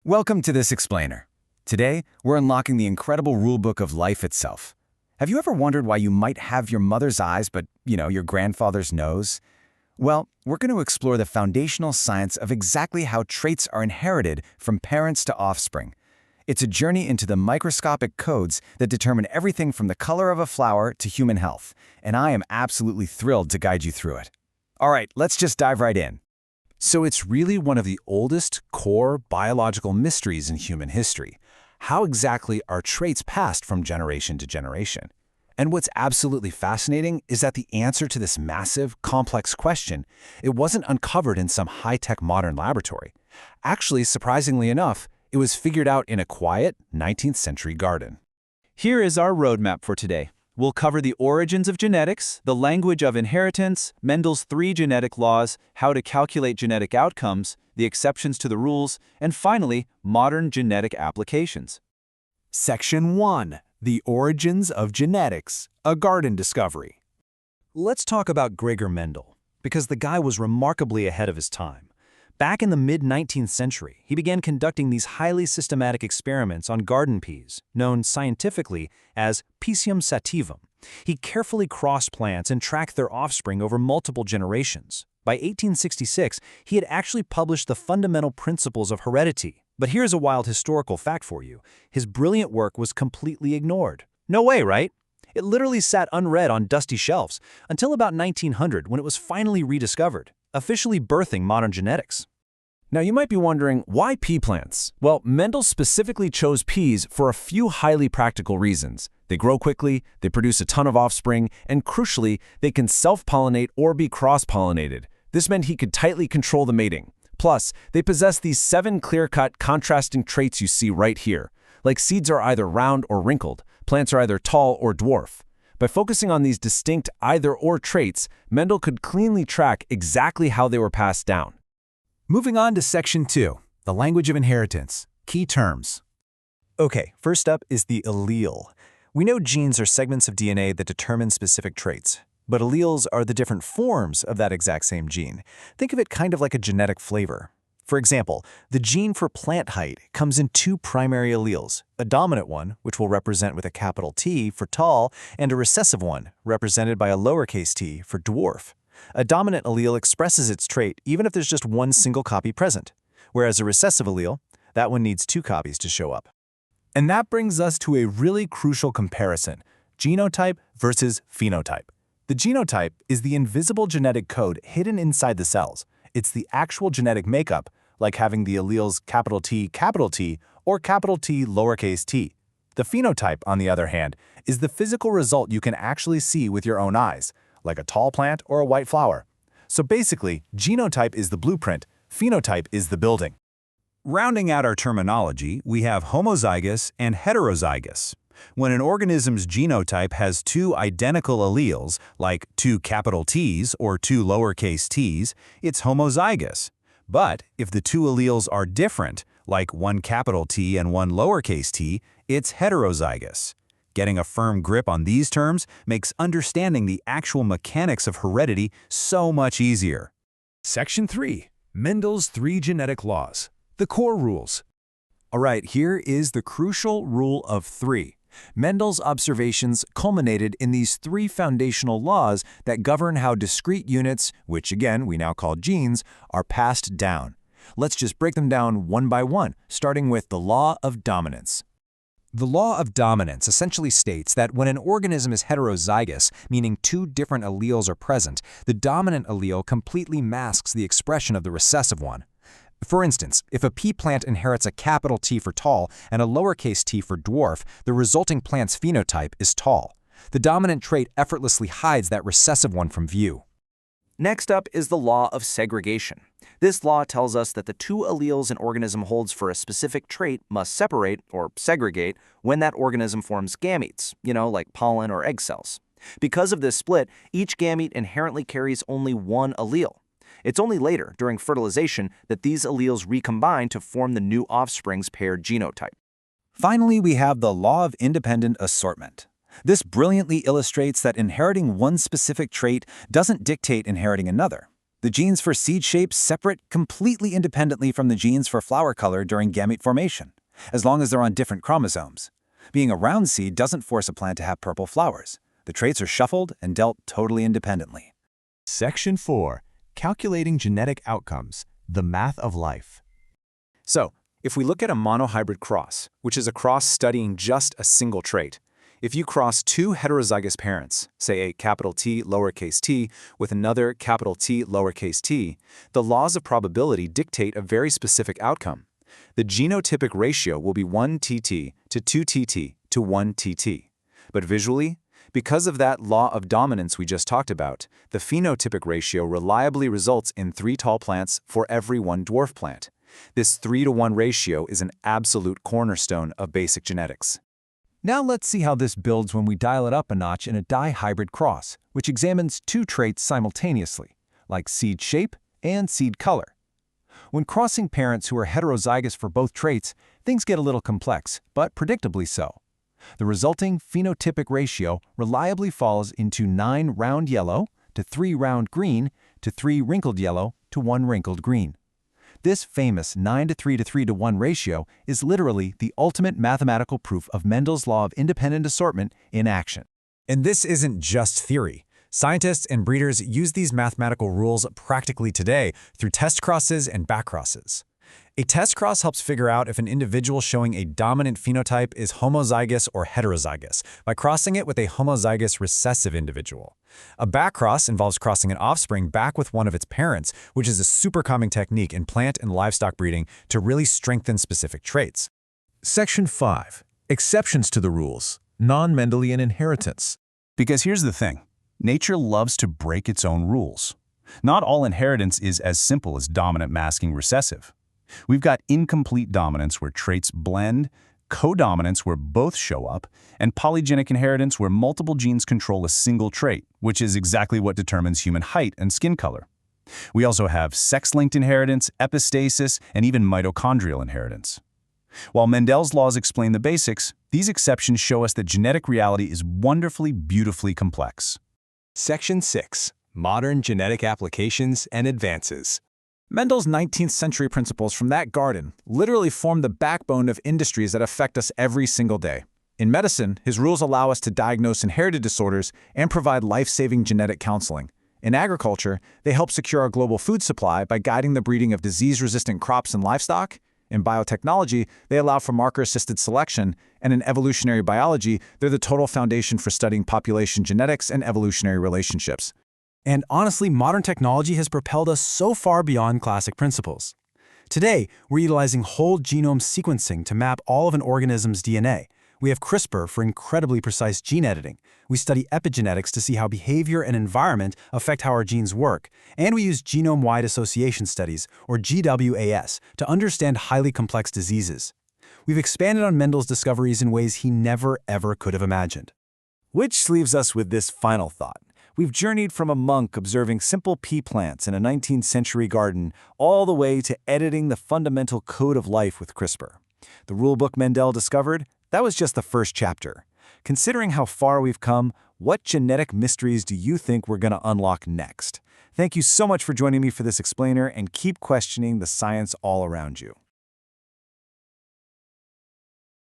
Welcome to this explainer. Today, we're unlocking the incredible rulebook of life itself. Have you ever wondered why you might have your mother's eyes but, your grandfather's nose? Well, we're going to explore the foundational science of exactly how traits are inherited from parents to offspring. It's a journey into the microscopic codes that determine everything from the color of a flower to human health, and I am absolutely thrilled to guide you through it. All right, let's just dive right in. So it's really one of the oldest core biological mysteries in human history. How exactly are traits passed from generation to generation? And what's absolutely fascinating is that the answer to this massive, complex question, it wasn't uncovered in some high-tech modern laboratory. Actually, surprisingly enough, it was figured out in a quiet 19th century garden. Here is our roadmap for today. We'll cover the origins of genetics, the language of inheritance, Mendel's 3 genetic laws, how to calculate genetic outcomes, the exceptions to the rules, and finally, modern genetic applications. Section 1. The Origins of Genetics, a Garden Discovery. Let's talk about Gregor Mendel, because the guy was remarkably ahead of his time. Back in the mid-19th century, he began conducting these highly systematic experiments on garden peas, known scientifically as Piscium sativum. He carefully crossed plants and tracked their offspring over multiple generations. By 1866, he had actually published the fundamental principles of heredity. But here's a wild historical fact for you. His brilliant work was completely ignored. No way, right? It literally sat unread on dusty shelves until about 1900 when it was finally rediscovered, officially birthing modern genetics. Now you might be wondering, why pea plants? Well, Mendel specifically chose peas for a few highly practical reasons. They grow quickly, they produce a ton of offspring, and crucially, they can self-pollinate or be cross-pollinated. This meant he could tightly control the mating. Plus, they possess these 7 clear-cut, contrasting traits you see right here. Like seeds are either round or wrinkled, plants are either tall or dwarf. By focusing on these distinct either-or traits, Mendel could cleanly track exactly how they were passed down. Moving on to Section 2, the language of inheritance. Key terms. Okay, first up is the allele. We know genes are segments of DNA that determine specific traits, but alleles are the different forms of that exact same gene. Think of it kind of like a genetic flavor. For example, the gene for plant height comes in 2 primary alleles, a dominant one, which we'll represent with a capital T for tall, and a recessive one, represented by a lowercase t for dwarf. A dominant allele expresses its trait even if there's just one single copy present, whereas a recessive allele, that one needs 2 copies to show up. And that brings us to a really crucial comparison, genotype versus phenotype. The genotype is the invisible genetic code hidden inside the cells. It's the actual genetic makeup, like having the alleles capital T or capital T lowercase t. The phenotype, on the other hand, is the physical result you can actually see with your own eyes, like a tall plant or a white flower. So basically, genotype is the blueprint, phenotype is the building. Rounding out our terminology, we have homozygous and heterozygous. When an organism's genotype has 2 identical alleles, like 2 capital T's or 2 lowercase t's, it's homozygous. But if the 2 alleles are different, like 1 capital T and 1 lowercase t, it's heterozygous. Getting a firm grip on these terms makes understanding the actual mechanics of heredity so much easier. Section 3. Mendel's 3 genetic laws. The core rules. All right, here is the crucial rule of 3. Mendel's observations culminated in these 3 foundational laws that govern how discrete units, which again we now call genes, are passed down. Let's just break them down one by one, starting with the law of dominance. The law of dominance essentially states that when an organism is heterozygous, meaning 2 different alleles are present, the dominant allele completely masks the expression of the recessive one. For instance, if a pea plant inherits a capital T for tall and a lowercase t for dwarf, the resulting plant's phenotype is tall. The dominant trait effortlessly hides that recessive one from view. Next up is the law of segregation. This law tells us that the 2 alleles an organism holds for a specific trait must separate, or segregate, when that organism forms gametes, like pollen or egg cells. Because of this split, each gamete inherently carries only 1 allele. It's only later, during fertilization, that these alleles recombine to form the new offspring's paired genotype. Finally, we have the Law of Independent Assortment. This brilliantly illustrates that inheriting one specific trait doesn't dictate inheriting another. The genes for seed shape separate completely independently from the genes for flower color during gamete formation, as long as they're on different chromosomes. Being a round seed doesn't force a plant to have purple flowers. The traits are shuffled and dealt totally independently. Section 4. Calculating genetic outcomes. The math of life. So, if we look at a monohybrid cross, which is a cross studying just a single trait, if you cross two heterozygous parents, say a capital T lowercase t with another capital T lowercase t, the laws of probability dictate a very specific outcome. The genotypic ratio will be 1 TT to 2 TT to 1 TT. But visually, because of that law of dominance we just talked about, the phenotypic ratio reliably results in 3 tall plants for every 1 dwarf plant. This 3-to-1 ratio is an absolute cornerstone of basic genetics. Now let's see how this builds when we dial it up a notch in a dihybrid cross, which examines 2 traits simultaneously, like seed shape and seed color. When crossing parents who are heterozygous for both traits, things get a little complex, but predictably so. The resulting phenotypic ratio reliably falls into 9 round yellow to 3 round green to 3 wrinkled yellow to 1 wrinkled green. This famous 9:3:3:1 ratio is literally the ultimate mathematical proof of Mendel's Law of Independent Assortment in action. And this isn't just theory. Scientists and breeders use these mathematical rules practically today through test crosses and back crosses. A test cross helps figure out if an individual showing a dominant phenotype is homozygous or heterozygous by crossing it with a homozygous recessive individual. A back cross involves crossing an offspring back with one of its parents, which is a super common technique in plant and livestock breeding to really strengthen specific traits. Section 5. Exceptions to the rules. Non-Mendelian inheritance. Because here's the thing. Nature loves to break its own rules. Not all inheritance is as simple as dominant masking recessive. We've got incomplete dominance where traits blend, codominance where both show up, and polygenic inheritance where multiple genes control a single trait, which is exactly what determines human height and skin color. We also have sex-linked inheritance, epistasis, and even mitochondrial inheritance. While Mendel's laws explain the basics, these exceptions show us that genetic reality is wonderfully, beautifully complex. Section 6. Modern genetic applications and advances. Mendel's 19th century principles from that garden literally form the backbone of industries that affect us every single day. In medicine, his rules allow us to diagnose inherited disorders and provide life-saving genetic counseling. In agriculture, they help secure our global food supply by guiding the breeding of disease-resistant crops and livestock. In biotechnology, they allow for marker-assisted selection, and in evolutionary biology, they're the total foundation for studying population genetics and evolutionary relationships. And honestly, modern technology has propelled us so far beyond classic principles. Today, we're utilizing whole genome sequencing to map all of an organism's DNA. We have CRISPR for incredibly precise gene editing. We study epigenetics to see how behavior and environment affect how our genes work. And we use genome-wide association studies, or GWAS, to understand highly complex diseases. We've expanded on Mendel's discoveries in ways he never, ever could have imagined. Which leaves us with this final thought. We've journeyed from a monk observing simple pea plants in a 19th century garden all the way to editing the fundamental code of life with CRISPR. The rulebook Mendel discovered, that was just the first chapter. Considering how far we've come, what genetic mysteries do you think we're going to unlock next? Thank you so much for joining me for this explainer, and keep questioning the science all around you.